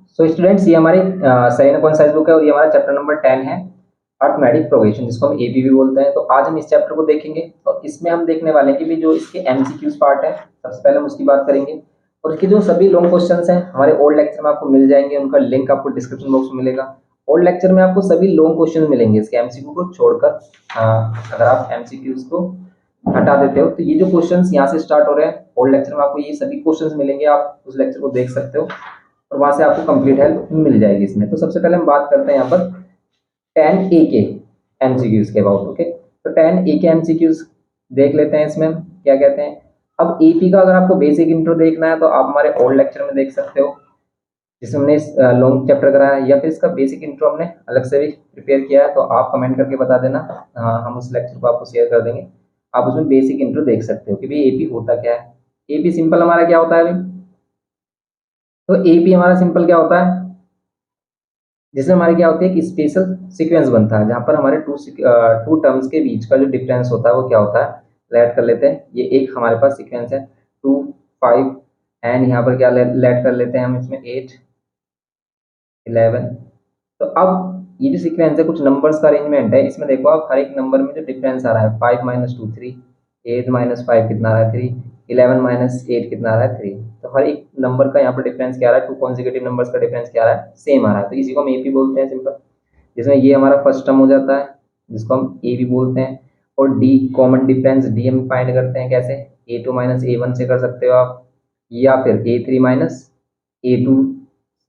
So students, ये हमारी second कौन साइज बुक है और ये हमारा चैप्टर नंबर 10 है, अर्थमेटिक प्रोग्रेशन, जिसको हम एपी भी बोलते हैं। तो आज हम इस चैप्टर को देखेंगे और इसमें हम देखने वाले हैं कि भी जो इसके एमसीक्यूज पार्ट है, सबसे पहले हम उसकी बात करेंगे। और इसके जो सभी लॉन्ग क्वेश्चंस हैं हमारे ओल्ड लेक्चर में आपको मिल जाएंगे, उनका लिंक आपको डिस्क्रिप्शन बॉक्स में मिलेगा। ओल्ड लेक्चर में आपको सभी लॉन्ग क्वेश्चन मिलेंगे इसके एमसीक्यू को छोड़कर। अगर आप एमसीक्यूज को हटा देते हो तो ये जो क्वेश्चंस यहाँ से स्टार्ट हो रहे हैं ओल्ड लेक्चर में आपको ये सभी क्वेश्चंस मिलेंगे, आप उस लेक्चर को देख सकते हो और वहां से आपको कंप्लीट हेल्प मिल जाएगी इसमें। तो सबसे पहले हम बात करते हैं यहाँ पर 10A के एमसीक्यूज के अबाउट। ओके, तो 10A के एमसीक्यूज देख लेते हैं। इसमें हम क्या कहते हैं। अब एपी का अगर आपको बेसिक इंट्रो देखना है तो आप हमारे ओल्ड लेक्चर में देख सकते हो, जिसमें हमने लॉन्ग चैप्टर कराया है, या फिर इसका बेसिक इंट्रो हमने अलग से भी प्रिपेयर किया है तो आप कमेंट करके बता देना। हम उस लेक्चर को आपको शेयर कर देंगे, आप उसमें बेसिक इंट्रो देख सकते हो कि भाई एपी होता क्या है। एपी सिंपल हमारा क्या होता है अभी, तो एपी हमारा सिंपल क्या होता है, जिसमें हमारी क्या होती है कि स्पेशल सीक्वेंस बनता है जहां पर हमारे टू टर्म्स के बीच का जो डिफरेंस होता है वो क्या होता है, लेट कर लेते हैं। ये एक हमारे पास सीक्वेंस है 2 5 एंड यहाँ पर क्या लेट कर लेते हैं हम इसमें 8 11। तो अब ये जो सीक्वेंस है कुछ नंबर्स का अरेंजमेंट है, इसमें देखो आप हर एक नंबर में जो डिफरेंस आ रहा है 5 - 2 3, 8 - 5 कितना आ रहा है 3, 11 - 8 कितना आ रहा है 3। तो हर एक नंबर का यहाँ पर डिफरेंस क्या आ रहा है, टू कॉन्जिक्यूटिव नंबर्स का डिफरेंस क्या आ रहा है, सेम आ रहा है। तो इसी को हम एपी बोलते हैं सिंपल, जिसमें ये हमारा फर्स्ट टर्म हो जाता है जिसको हम ए भी बोलते हैं। और डी कॉमन डिफरेंस डी हम फाइंड करते हैं कैसे, A2 - A1 से कर सकते हो आप, या फिर A3 - A2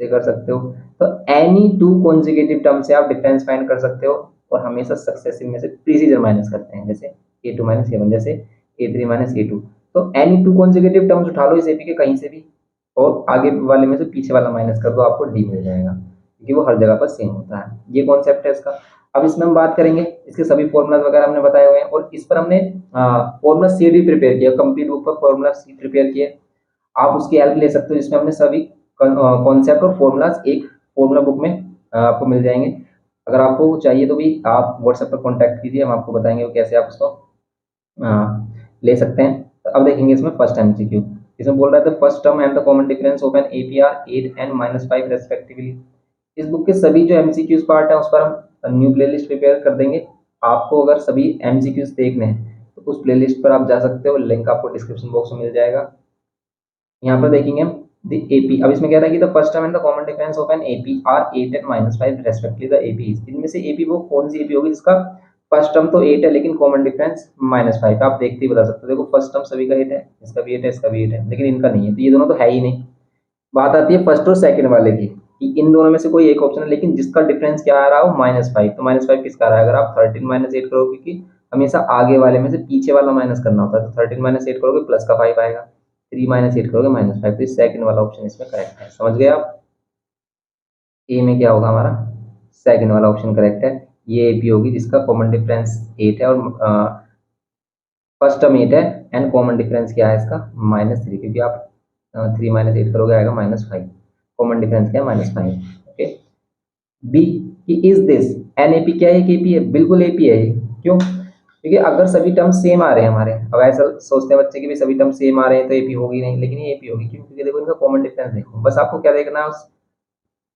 से कर सकते हो। तो एनी टू कॉन्जिक्यूटिव टर्म से आप डिफरेंस फाइंड कर सकते हो और हमेशा सक्सेसिव में से प्रीसीजर माइनस करते हैं, जैसे A2 - A1, जैसे A3 - A2। तो एनी टू कॉन्जिक्यूटिव टर्म्स उठा लो इस एपी के कहीं से भी और आगे वाले में से पीछे वाला माइनस कर दो, आपको डी मिल जाएगा क्योंकि वो हर जगह पर सेम होता है। ये कॉन्सेप्ट है इसका। अब इसमें हम बात करेंगे, इसके सभी फॉर्मूलाज वगैरह हमने बताए हुए हैं और इस पर हमने फॉर्मूला सी भी प्रिपेयर किया, कंप्लीट बुक पर फॉर्मूला सी प्रिपेयर किए। आप उसकी हेल्प ले सकते हो, जिसमें हमने सभी कॉन्सेप्ट और फॉर्मूलाज एक फॉर्मूला बुक में आपको मिल जाएंगे। अगर आपको चाहिए तो भी आप व्हाट्सएप पर कॉन्टैक्ट कीजिए, हम आपको बताएंगे वो कैसे आप उसको ले सकते हैं। तो अब देखेंगे इसमें फर्स्ट एमसीक्यू। इसमें बोल रहा है the first term and the common difference of an AP are 8 and -5 respectively. इस बुक के सभी जो एमसीक्यूज पार्ट है उस पर हम न्यू प्लेलिस्ट प्रिपेयर कर देंगे। आपको अगर सभी एमसीक्यूज देखने हैं तो उस प्लेलिस्ट पर आप जा सकते हो, लिंक आपको डिस्क्रिप्शन बॉक्स में मिल जाएगा। यहाँ पर देखेंगे हम द एपी। अब इसमें कह रहा है कि the first term and the common difference of an AP are 8 and -5 respectively the AP. इनमें से एपी वो कौन सी एपी होगी जिसका फर्स्ट टर्म तो 8 है लेकिन कॉमन डिफरेंस -5। आप देखते ही बता सकते हो, देखो फर्स्ट टर्म सभी का 8 है, इसका भी 8 है, इसका भी 8 है, लेकिन इनका नहीं है, तो ये दोनों तो है ही नहीं। बात आती है फर्स्ट और सेकंड वाले की कि इन दोनों में से कोई एक ऑप्शन है लेकिन जिसका डिफरेंस क्या आ रहा हो -5। तो -5 किसका आ रहा है, अगर आप 13 - 8 करोगे, क्योंकि हमेशा आगे वाले में से पीछे वाला माइनस करना होता है, तो 13 - 8 करोगे प्लस का 5 आएगा, 3 - 8 करोगे -5। तो इस सेकंड वाला ऑप्शन इसमें करेक्ट है। समझ गए आप, ए में क्या होगा हमारा, सेकंड वाला ऑप्शन करेक्ट है। ये एपी होगी जिसका कॉमन डिफरेंस 8 है और फर्स्ट टर्म 8 है एंड कॉमन डिफरेंस क्या है इसका -3, क्योंकि आप 3 - 8 करोगे आएगा -5। कॉमन डिफरेंस क्या है -5। ओके, बी कि इज दिस एन एपी, क्या है, एपी है, बिल्कुल एपी है ये। क्यों, क्योंकि अगर सभी टर्म सेम आ रहे हैं हमारे, अब ऐसा सोचते हैं बच्चे कि भी सभी टर्म सेम आ रहे हैं तो एपी होगी नहीं, लेकिन ये एपी होगी। क्यों, क्योंकि देखो इनका कॉमन डिफरेंस देखो। बस आपको क्या देखना है, उस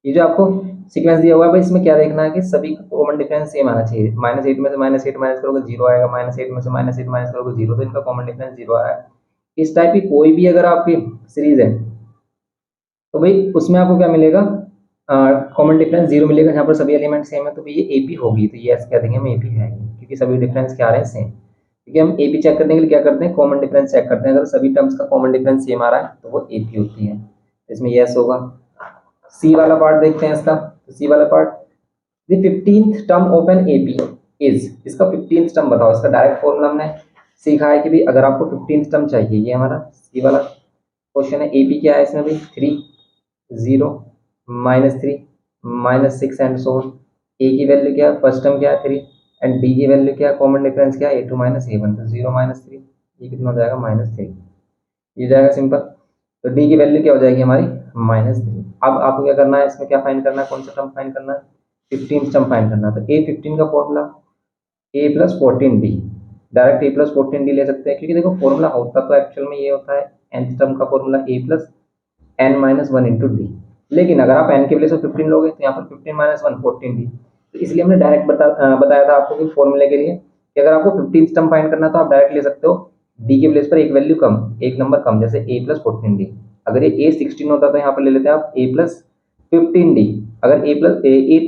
ये जो आपको सीक्वेंस दिया हुआ है भाई, इसमें क्या देखना है कि सभी कॉमन डिफरेंस सेम आना चाहिए। -8 में से -8 माइनस करोगे 0 आएगा, -8 में से -8 माइनस करोगे 0, तो इनका कॉमन डिफरेंस 0 आ रहा है। इस टाइप की कोई भी अगर आपकी सीरीज है तो भाई उसमें आपको क्या मिलेगा, कॉमन डिफरेंस 0 मिलेगा, जहाँ पर सभी एलिमेंट सेम है, तो भाई ये एपी होगी। तो ये कह देंगे हम एपी है, क्योंकि सभी डिफरेंस क्या आ रहे हैं, सेम। क्योंकि हम एपी चेक करने के लिए क्या करते हैं, कॉमन डिफरेंस चेक करते हैं। अगर सभी टर्म्स का कॉमन डिफरेंस सेम आ रहा है तो वो एपी होती है। इसमें यस होगा। सी वाला पार्ट देखते हैं इसका। तो सी वाला part, the 15th term of an AP is, इसका 15th टर्म बताओ। इसका डायरेक्ट फॉर्मूला हमने सीखा है कि भाई अगर आपको 15th टर्म चाहिए, ये हमारा सी वाला क्वेश्चन है। एपी क्या है इसमें भाई, 3 0 -3 -6 एंड सो ऑन। ए की वैल्यू क्या है, फर्स्ट टर्म क्या है 3 एंड डी की वैल्यू क्या है, कॉमन डिफरेंस क्या है, A2 - A1। तो 0 - 3, ये कितना हो जाएगा -3, ये जाएगा सिंपल। तो डी की वैल्यू क्या हो जाएगी हमारी -3। अब आपको क्या करना है, इसमें क्या फाइंड करना है, कौन सा टर्म फाइंड करना है, 15 टर्म फाइंड करना है। तो A15 का formula A + 14D, direct A + 14D ले सकते हैं, क्योंकि देखो फॉर्मूला होता तो एक्चुअल में ये होता है nth टर्म का फॉर्मूला A + n - 1 × D। लेकिन अगर आप n के प्लेस पर 15 लोगे तो यहाँ पर 15 माइनस 1 14d। तो इसलिए हमने डायरेक्ट बताया था आपको कि फॉर्मूले के लिए कि अगर आपको 15 टर्म फाइंड करना है तो आप डायरेक्ट ले सकते हो d के प्लेस पर एक वैल्यू कम, एक नंबर कम, जैसे a प्लस 14d। अगर ये a 16 होता तो यहाँ पर ले लेते हैं आप a प्लस 15d। अगर a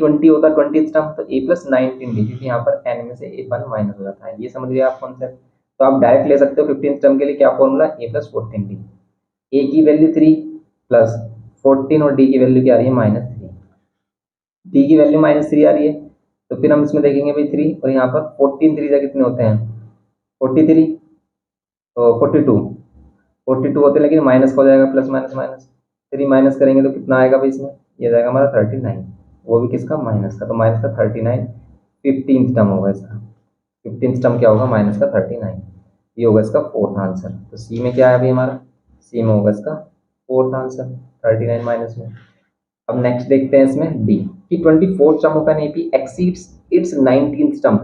20 होता 20 टर्म तो a प्लस 19d, क्योंकि यहाँ पर n में से a1 माइनस हो जाता है। ये समझ गए आप कॉन्सेप्ट। तो आप डायरेक्ट ले सकते हो 15 टर्म के लिए क्या formula, a plus 14d। a की वैल्यू 3 प्लस 14 और d की वैल्यू क्या आ रही है -3। d की वैल्यू -3 आ रही है तो फिर हम इसमें देखेंगे भाई 3 और यहाँ पर 14 3 कितने होते हैं 43, तो 42 होते हैं, लेकिन माइनस हो जाएगा, प्लस माइनस माइनस 3 माइनस करेंगे तो कितना आएगा भाई इसमें, ये जाएगा हमारा 39, वो भी किसका, माइनस का। तो माइनस का 39 15th टर्म होगा इसका। 15th टर्म क्या होगा, माइनस का 39। ये होगा इसका फोर्थ आंसर। तो सी में क्या है अभी हमारा, सी में होगा इसका फोर्थ आंसर 39 माइनस में। अब नेक्स्ट देखते हैं इसमें डी कि 24th term of an AP exceeds its 19th term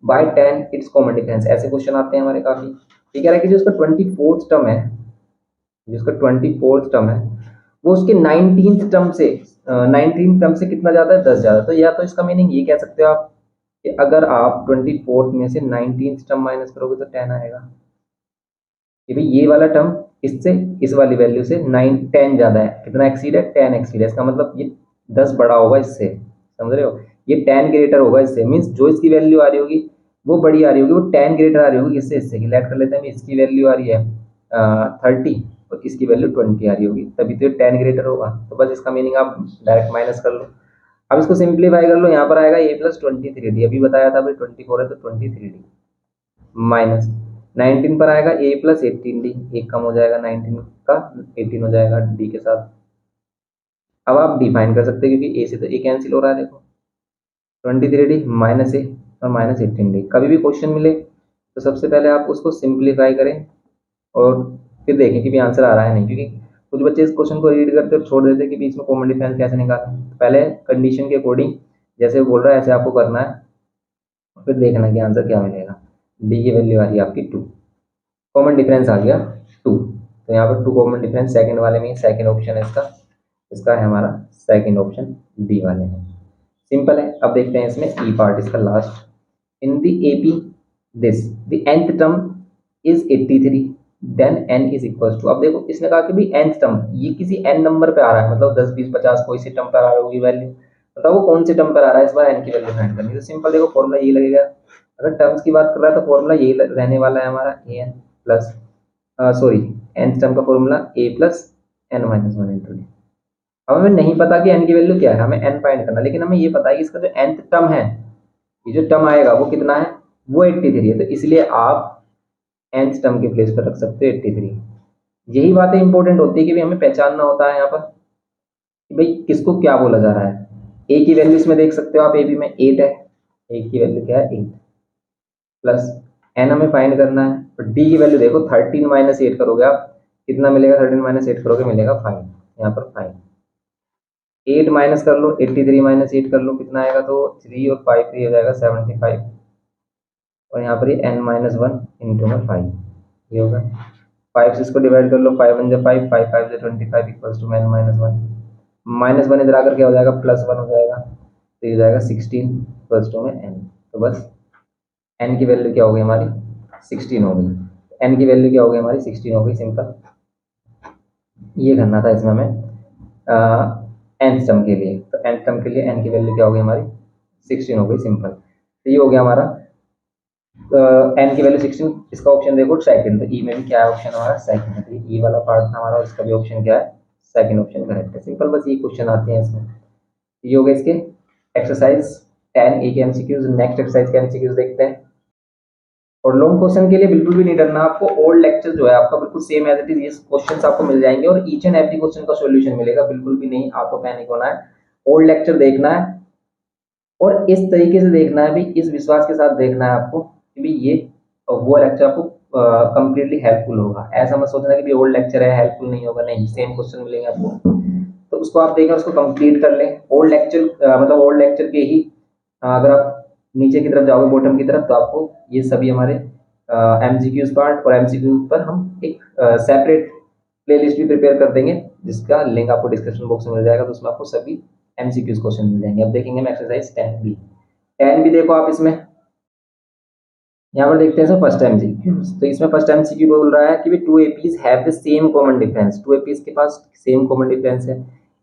by 10 it's common difference. ऐसे क्वेश्चन आते हैं हमारे काफी। ये कह रहा है कि जो उसका 24th टर्म है, जिसका 24th टर्म है वो उसके 19th टर्म से 19th टर्म से कितना ज्यादा है, 10 ज्यादा। तो या तो इसका मीनिंग ये कह सकते हो आप कि अगर आप 24th में से 19th टर्म माइनस करोगे तो 10 आएगा। कि भाई ये वाला टर्म इससे इस वाली वैल्यू से 10 ज्यादा है, कितना एक्सीड है, 10 एक्सीड है। इसका मतलब ये 10 बड़ा होगा इससे, समझ रहे हो, ये 10 ग्रेटर होगा इससे। मीन्स जो इसकी वैल्यू आ रही होगी वो बड़ी आ रही होगी, वो 10 ग्रेटर आ रही होगी इससे। इससे लेट कर लेते हैं, इसकी वैल्यू आ रही है 30 और इसकी वैल्यू 20 आ रही होगी, तभी तो ये 10 ग्रेटर होगा। तो बस इसका मीनिंग आप डायरेक्ट माइनस कर लो। अब इसको सिंप्लीफाई कर लो, यहाँ पर आएगा a प्लस 23d। अभी बताया था भाई 24 है तो 23d माइनस 19 पर आएगा a प्लस 18d, एक कम हो जाएगा 19 का, 18 हो जाएगा d के साथ। अब आप डिफाइन कर सकते हैं क्योंकि a से तो a कैंसिल हो रहा है। देखो 23d माइनस a और माइनस 18d। कभी भी क्वेश्चन मिले तो सबसे पहले आप उसको सिंप्लीफाई करें और फिर देखें कि भी आंसर आ रहा है नहीं, क्योंकि कुछ बच्चे इस क्वेश्चन को रीड करते और छोड़ देते हैं कि बीच में कॉमन डिफरेंस कैसे निकालें। तो पहले कंडीशन के अकॉर्डिंग जैसे वो बोल रहा है ऐसे आपको करना है, फिर देखना कि आंसर क्या मिलेगा। डी की वैल्यू आ रही है आपकी 2, कॉमन डिफरेंस आ गया 2। तो यहाँ पर 2 कॉमन डिफरेंस सेकंड वाले में, सेकंड ऑप्शन है इसका, इसका है हमारा सेकंड ऑप्शन डी वाले में। सिंपल है। अब देखते हैं इसमें ई पार्ट, इसका last. In the AP this the nth term is 83 then n is equal to. अब देखो इसने कहा कि भाई nth टर्म ये किसी n नंबर पे आ रहा है, मतलब 10 20 50 कोई सी टर्म पर आ रही होगी वैल्यू। बताओ वो कौन से टर्म पर आ रहा है, इस बार n की वैल्यू फाइंड करनी है। तो सिंपल देखो फॉर्मूला यही लगेगा। अगर टर्म्स की बात कर रहा है तो फॉर्मूला यही रहने वाला है हमारा an plus sorry nth term का formula a plus n minus 1 into D. अब हमें नहीं पता कि n की वैल्यू क्या है, हमें n फाइंड करना, लेकिन हमें ये पता है कि इसका जो nth टर्म है, ये जो टर्म आएगा वो कितना है, वो 83 है। तो इसलिए आप nth टर्म के प्लेस पर रख सकते हो 83। यही बातें इंपॉर्टेंट होती है कि भाई हमें पहचानना होता है यहाँ पर कि भाई किसको क्या बोला जा रहा है। a की वैल्यू इसमें देख सकते हो आप, ए बी में 8 है, a की वैल्यू क्या है 8 प्लस n हमें फाइंड करना है। और d की वैल्यू देखो 13 माइनस 8 करोगे आप, कितना मिलेगा, 13 माइनस 8 करोगे मिलेगा 5, यहाँ पर 5। 8 माइनस कर लो, 83 माइनस 8 कर लो, कितना आएगा, तो 3 और 5 3 हो जाएगा 75। और यहाँ पर ये n माइनस 1 इंटू में 5 ये होगा। 5 से इसको डिवाइड कर लो, 5 1 जा 5, 5 5 जा 25 equals to n minus 1। Minus 1 इधर आकर क्या हो जाएगा, प्लस 1 हो जाएगा, तो ये हो जाएगा 16 इक्वल्स टू में n। तो बस n की वैल्यू क्या हो गई हमारी 16 हो गई। n की वैल्यू क्या हो गई हमारी 16 हो गई। सिंपल ये करना था इसमें हमें nth टर्म के लिए। तो nth टर्म के लिए n की वैल्यू क्या हो गई हमारी 16 हो गई। सिंपल। तो ये हो गया हमारा n की वैल्यू 16। इसका ऑप्शन देखो सेकंड, तो ई में भी क्या है ऑप्शन हमारा सेकंड। तो ई वाला पार्ट था हमारा, इसका भी ऑप्शन क्या है, सेकंड ऑप्शन करेक्ट है। सिंपल बस ये क्वेश्चन आते हैं इसमें। ये हो गए इसके एक्सरसाइज 10 ए के एमसीक्यूज। नेक्स्ट एक्सरसाइज के एमसीक्यूज देखते हैं। और लॉन्ग क्वेश्चन के लिए बिल्कुल भी नहीं डरना आपको, ओल्ड लेक्चर जो है आपका बिल्कुल सेम एज इट इज, ये क्वेश्चंस आपको मिल जाएंगे और ईच एंड एवरी क्वेश्चन का सॉल्यूशन मिलेगा। बिल्कुल भी नहीं आपको पैनिक होना है। ओल्ड लेक्चर देखना है और इस तरीके से देखना है भी, इस विश्वास के साथ देखना है आपको कि भी ये वो लेक्चर आपको कंप्लीटली हेल्पफुल होगा। ऐसा मत सोचना कि भी ओल्ड लेक्चर है हेल्पफुल नहीं होगा, नहीं, सेम क्वेश्चन मिलेंगे आपको। तो उसको आप देखें, उसको कंप्लीट कर लें। ओल्ड लेक्चर मतलब ओल्ड लेक्चर के ही अगर आप नीचे की तरफ जाओगे, बॉटम की तरफ, तो आपको ये सभी हमारे एमसीक्यूज पार्ट और एमसीक्यूज पर हम एक सेपरेट प्लेलिस्ट भी प्रिपेयर कर देंगे, जिसका लिंक आपको डिस्क्रिप्शन बॉक्स में मिल जाएगा, तो उसमें आपको सभी एमसीक्यूज क्वेश्चन मिल जाएंगे। अब देखेंगे हम एक्सरसाइज 10 बी। 10 बी देखो आप इसमें, यहाँ पर देखते हैं सर फर्स्ट एमसीक्यू। तो इसमें फर्स्ट एमसीक्यू बोल रहा है कि भी two APs have the same common difference, two APs के पास सेम कॉमन डिफरेंस है।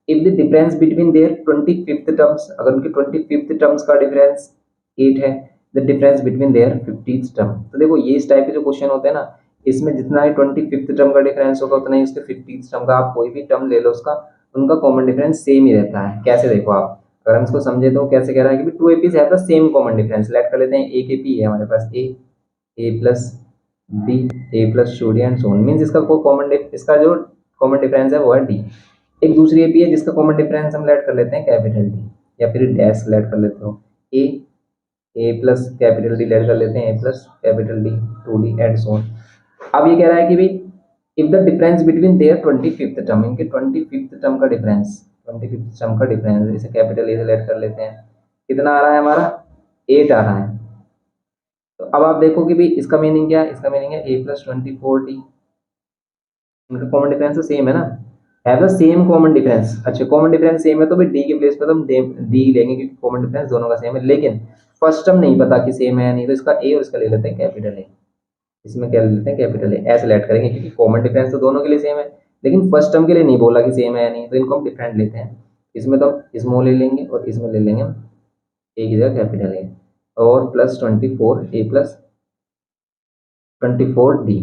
If the difference between their 25th terms, अगर उनके 25th टर्म्स का डिफरेंस 8 है, the difference between their 50th term. तो देखो ये इस टाइप के जो क्वेश्चन होते हैं ना, इसमें जितना ही 25th टर्म का डिफरेंस होगा उतना ही उसके 50th टर्म का, आप कोई भी टर्म ले लो उसका, उनका कॉमन डिफरेंस सेम ही रहता है। कैसे देखो आप, अगर हम इसको समझे तो कैसे कह रहा है कि two APs have the same common difference. Let कर लेते हैं एक एपी है हमारे पास A plus D, A plus D and so on, means इसका को कॉमन इसका जो कॉमन डिफरेंस है वो है डी। एक दूसरी एपी है जिसका कॉमन डिफरेंस हम लेट कर लेते हैं कैपिटल डी, या फिर डैश लेट कर लेते हो A, A plus capital D let कर लेते हैं A plus capital D, two D and so on. अब ये कह रहा है कि भाई if the difference between their 25th term, इनके 25th टर्म का डिफरेंस, 25th टर्म का डिफरेंस, इसे कैपिटल ए से लेट कर लेते हैं, कितना आ रहा है हमारा 8 आ रहा है। तो अब आप देखो कि भाई इसका मीनिंग क्या है, इसका मीनिंग है ए प्लस 24 डी, इनका कॉमन डिफरेंस तो सेम है ना, have the same common difference. अच्छा कॉमन डिफरेंस सेम है तो भाई डी के प्लेस पर तो हम डी लेंगे क्योंकि कॉमन डिफरेंस दोनों का सेम है, लेकिन फर्स्ट टर्म नहीं पता कि सेम है या नहीं, तो इसका ए और इसका ले लेते हैं कैपिटल ए, इसमें क्या ले लेते हैं कैपिटल ए, ऐसे लेट करेंगे क्योंकि कॉमन डिफरेंस तो दोनों के लिए सेम है, लेकिन फर्स्ट टर्म के लिए नहीं बोला कि सेम है या नहीं, तो इनको हम डिफरेंट लेते हैं। इसमें तो हम स्मॉल ले लेंगे और इसमें ले लेंगे हम ए की जगह कैपिटल ए, और प्लस 24 ए प्लस 24 डी,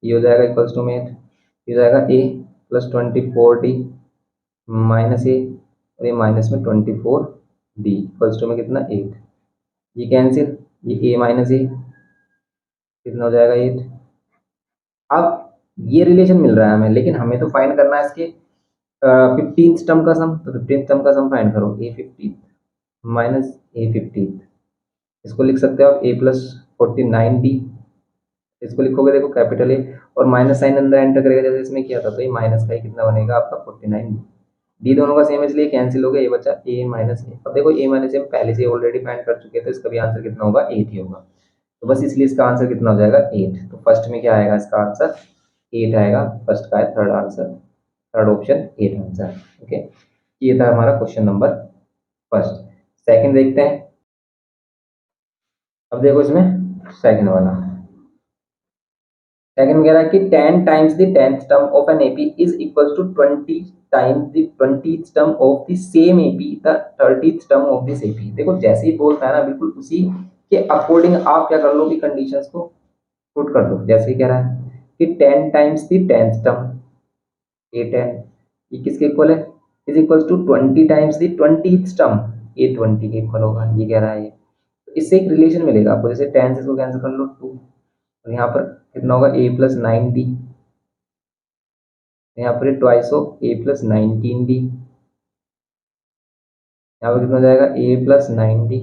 ये हो जाएगा इक्वल्स टू में 8, ये हो जाएगा ए प्लस 24 डी माइनस ए, और ये माइनस में 24 डी इक्वल्स टू में कितना 8, ये कैंसिल, ये ए माइनस ए कितना हो जाएगा 8। अब ये रिलेशन मिल रहा है हमें, लेकिन हमें तो फाइंड करना है इसके 15th टर्म का सम, तो 15th टर्म का सम फाइंड करो, ए 15 माइनस ए 15, इसको लिख सकते हो आप ए प्लस 49 डी, इसको लिखोगे देखो कैपिटल ए और माइनस साइन अंदर एंटर करेगा जैसे इसमें किया था, तो ये माइनस का ही कितना बनेगा आपका 49 डी, दोनों का सेम इसलिए कैंसिल हो गया, ये बचा ए माइनस ए। अब देखो ए माइनस ए पहले से ऑलरेडी फाइंड कर चुके थे, तो इसका भी आंसर कितना होगा 8 ही होगा, तो बस इसलिए इसका आंसर कितना हो जाएगा 8। तो फर्स्ट में क्या आएगा इसका आंसर 8 आएगा, फर्स्ट का है third answer, third option 8 answer. Okay, ये था हमारा क्वेश्चन नंबर फर्स्ट। सेकंड देखते हैं, अब देखो इसमें सेकंड वाला, सेकंड कह रहा है कि 10 times the 10th term of an AP is equal to 20 times the 20th term of the same AP the 30th term of this AP. देखो जैसे ही बोलता है ना, बिल्कुल उसी के अकॉर्डिंग आप क्या कर लो कि कंडीशंस को पुट कर दो। जैसे ही कह रहा है कि 10 टाइम्स द 10th टर्म, ये 10 ये किसके इक्वल है, is equal to 20 times the 20th term, ये 20 के इक्वल होगा, ये कह रहा है ये। तो इससे एक रिलेशन मिलेगा आपको, जैसे 10 से इसको कैंसिल कर लो 2, और यहाँ पर कितना होगा ए प्लस 9 डी, यहाँ पर twice of A plus 19 D, यहाँ पर कितना हो जाएगा ए प्लस 9 डी,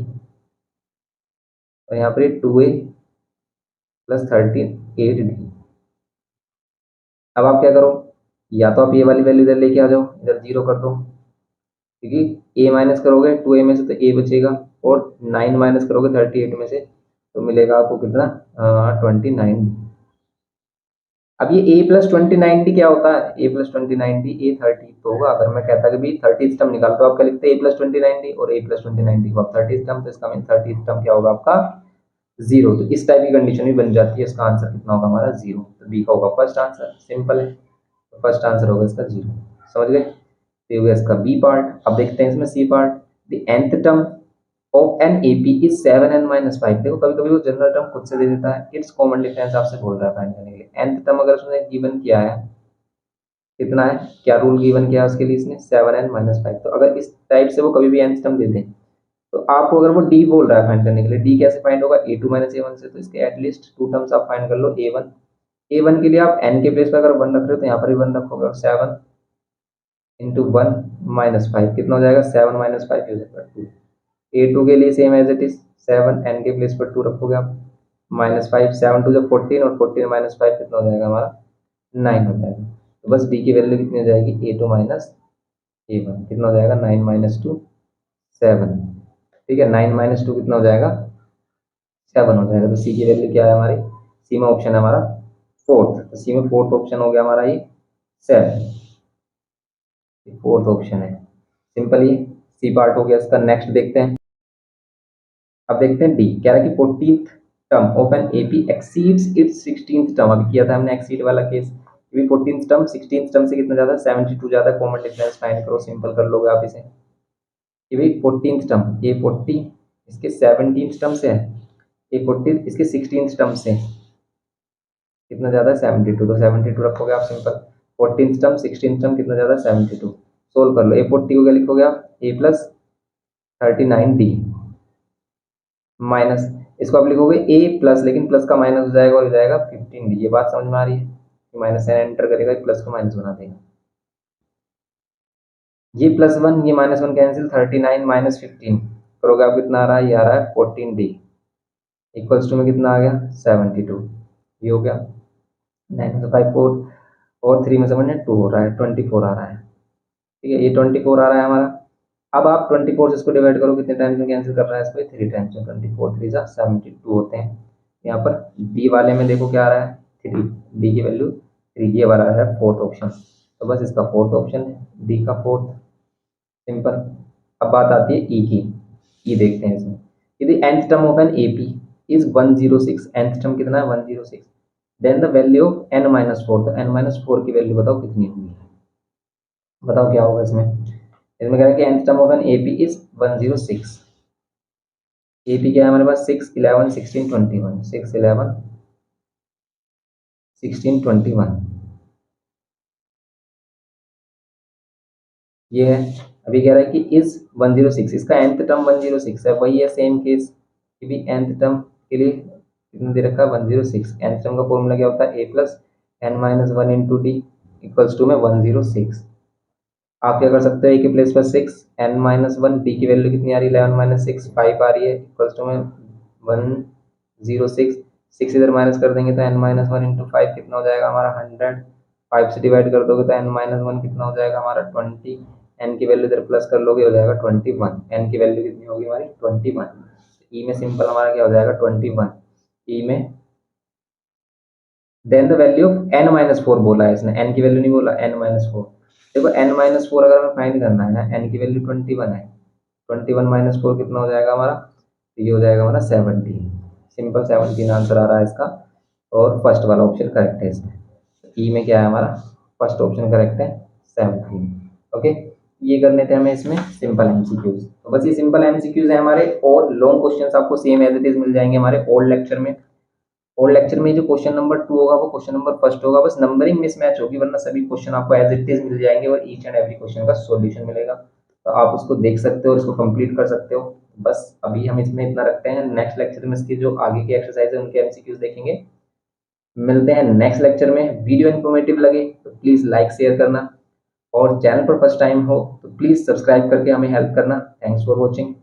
और यहाँ पर 2 ए प्लस 8 डी। अब आप क्या करो, या तो आप ये वाली वैल्यू इधर लेके आ जाओ, इधर 0 कर दो, क्योंकि ए माइनस करोगे 2 ए में से तो ए बचेगा, और 9 माइनस करोगे 38 में से तो मिलेगा आपको कितना 29। अब ये a प्लस 29 क्या होता है, a प्लस 29 ए 30 तो होगा। अगर मैं कहता कि भाई 30th टर्म निकाल, तो आप क्या लिखते हैं a प्लस 29 और a प्लस 29 को आप 30th टर्म, तो इसका मीन 30th टर्म क्या होगा आपका 0। तो इस टाइप की कंडीशन भी बन जाती है, इसका आंसर कितना होगा हमारा 0, तो बी का होगा फर्स्ट आंसर, सिंपल है, तो फर्स्ट आंसर होगा इसका 0। समझ गए, तो ये हो गया इसका बी पार्ट। अब देखते हैं इसमें C part, the nth term of an AP is 7n minus 5। देखो कभी कभी वो जनरल टर्म खुद से दे देता है, इट्स कॉमन डिफरेंस आपसे बोल रहा है फाइंड करने के लिए। nth टर्म अगर उसने गिवन किया है, कितना है, क्या रूल गिवन किया है उसके लिए इसने 7n माइनस 5, तो अगर इस टाइप से वो कभी भी nth टर्म दे दे, तो आपको अगर वो डी बोल रहा है फाइंड करने के लिए, डी कैसे फाइंड होगा a2 माइनस a1 से, तो इसके एटलीस्ट 2 टर्म्स आप फाइंड कर लो a1, a1 के लिए आप n के प्लेस पर अगर 1 रख रहे हो तो यहाँ पर भी 1 रखोगे, और 7 इंटू 1 माइनस 5 कितना हो जाएगा 7 माइनस 5 हो जाएगा 2। a2 के लिए same as it is 7 n के प्लेस पर 2 रखोगे आप, माइनस 5, 7 टू जो 14, और 14 माइनस 5 कितना हो जाएगा हमारा 9 हो जाएगा। तो बस डी की वैल्यू कितनी हो जाएगी a2 माइनस a1, कितना हो जाएगा 9 माइनस 2 7, ठीक है 9 माइनस 2 कितना हो जाएगा 7 हो जाएगा। तो सी की वैल्यू क्या है हमारी, सी में ऑप्शन है हमारा फोर्थ, तो सी में फोर्थ ऑप्शन हो गया हमारा ये 7, फोर्थ ऑप्शन है। सिंपल, ये सी पार्ट हो गया इसका। नेक्स्ट देखते हैं, अब देखते हैं डी। कह रहा है कि 14th term of an AP exceeds its 16th term. अभी किया था हमने एक्सीड वाला केस। ये 14th टर्म 16th टर्म से कितना ज्यादा, 72 ज्यादा। कॉमन डिफरेंस फाइंड करो, सिंपल कर लोगे आप इसे। कि भाई 14th टर्म ये 40 इसके 17th टर्म से है, ये 40 इसके 16th टर्म से कितना ज्यादा है, 72। तो 72 रखोगे आप simple. 14th term 16th term कितना ज्यादा, 72। सोल्व कर लो। ए 40 को क्या लिखोगे आप, ए प्लस 39d माइनस, इसको आप लिखोगे ए प्लस, लेकिन प्लस का माइनस हो जाएगा और हो जाएगा 15d। ये बात समझ में आ रही है, माइनस साइन एंटर करेगा, प्लस को माइनस बना देगा। ये +1 ये -1 कैंसिल, 39 माइनस 15 करोगे आप, कितना आ रहा है, ये आ रहा है 14d इक्वल्स टू में कितना आ गया, 72। ये हो गया। 9 से 5 4 और 3 में से 1 2 हो रहा है, 24 आ रहा है। ठीक है, ये 24 आ रहा है हमारा। अब आप 24 से इसको डिवाइड करो, कितने टाइम्स में कैंसिल कर रहा है इसको, 3 टाइम्स में। 24 3 जा 72 होते हैं। यहाँ पर डी वाले में देखो क्या आ रहा है, 3, डी की वैल्यू 3, ये वाला है फोर्थ ऑप्शन। तो बस इसका फोर्थ ऑप्शन है, डी का फोर्थ। सिंपल। अब बात आती है ई की। ई देखते हैं इसमें, यदि nth term of an AP is 106, nth term कितना है, 106, then the value of n-4, तो n-4 की वैल्यू बताओ कितनी होगी। बताओ क्या होगा इसमें। इसमें कह रहा है कि nth term of an AP is 106। AP क्या है हमारे पास, 6 11 16 21, 6 11 16 21 ये है। अभी कह रहा है कि इज 106, इसका nth टर्म 106 है, वही है सेम केस कि भी nth टर्म के लिए कितना दे रखा है, 106। nth टर्म का फॉर्मूला क्या होता है, a plus n-1 into D equals to में 106। आप क्या कर सकते हो, a के प्लेस पर 6, n-1, d की वैल्यू कितनी आ रही है, 11 माइनस 6 5 आ रही है, इक्वल्स टू में 106। 6 इधर माइनस कर देंगे तो n-1 इंटू 5 कितना हो जाएगा हमारा, 100। 5 से डिवाइड कर दोगे तो n-1 कितना हो जाएगा हमारा, 20। n की वैल्यू इधर प्लस कर लोगे, हो जाएगा 21। n की वैल्यू कितनी होगी हमारी, 21। ई में सिंपल हमारा क्या हो जाएगा, 21। ई में then the value of n-4 बोला है इसने, n की वैल्यू नहीं बोला, n-4। देखो n-4 अगर हमें फाइंड करना है ना, n की वैल्यू 21 है, 21 माइनस 4 कितना हो जाएगा हमारा, तो ये हो जाएगा हमारा 17। सिंपल 17 आंसर आ रहा है इसका, और फर्स्ट वाला ऑप्शन करेक्ट है इसमें। ई में क्या है हमारा, फर्स्ट ऑप्शन करेक्ट है, 17। ओके, ये करने थे हमें इसमें सिंपल एमसीक्यूज। तो बस ये सिंपल एमसीक्यूज है हमारे, और लॉन्ग क्वेश्चंस आपको सेम एज इट इज मिल जाएंगे हमारे ओल्ड लेक्चर में। ओल्ड लेक्चर में जो क्वेश्चन नंबर 2 होगा वो क्वेश्चन नंबर फर्स्ट होगा, बस नंबरिंग मिसमैच होगी, वरना सभी क्वेश्चन आपको एज इट इज मिल जाएंगे और ईच एंड एवरी क्वेश्चन का सॉल्यूशन मिलेगा। तो आप उसको देख सकते हो और इसको कंप्लीट कर सकते हो। बस अभी हम इसमें इतना रखते हैं, नेक्स्ट लेक्चर में इसकी जो आगे की एक्सरसाइज है उनके एमसीक्यूज देखेंगे। मिलते हैं नेक्स्ट लेक्चर में। वीडियो इन्फॉर्मेटिव लगे तो प्लीज लाइक शेयर करना, और चैनल पर फर्स्ट टाइम हो तो प्लीज सब्सक्राइब करके हमें हेल्प करना। Thanks for watching.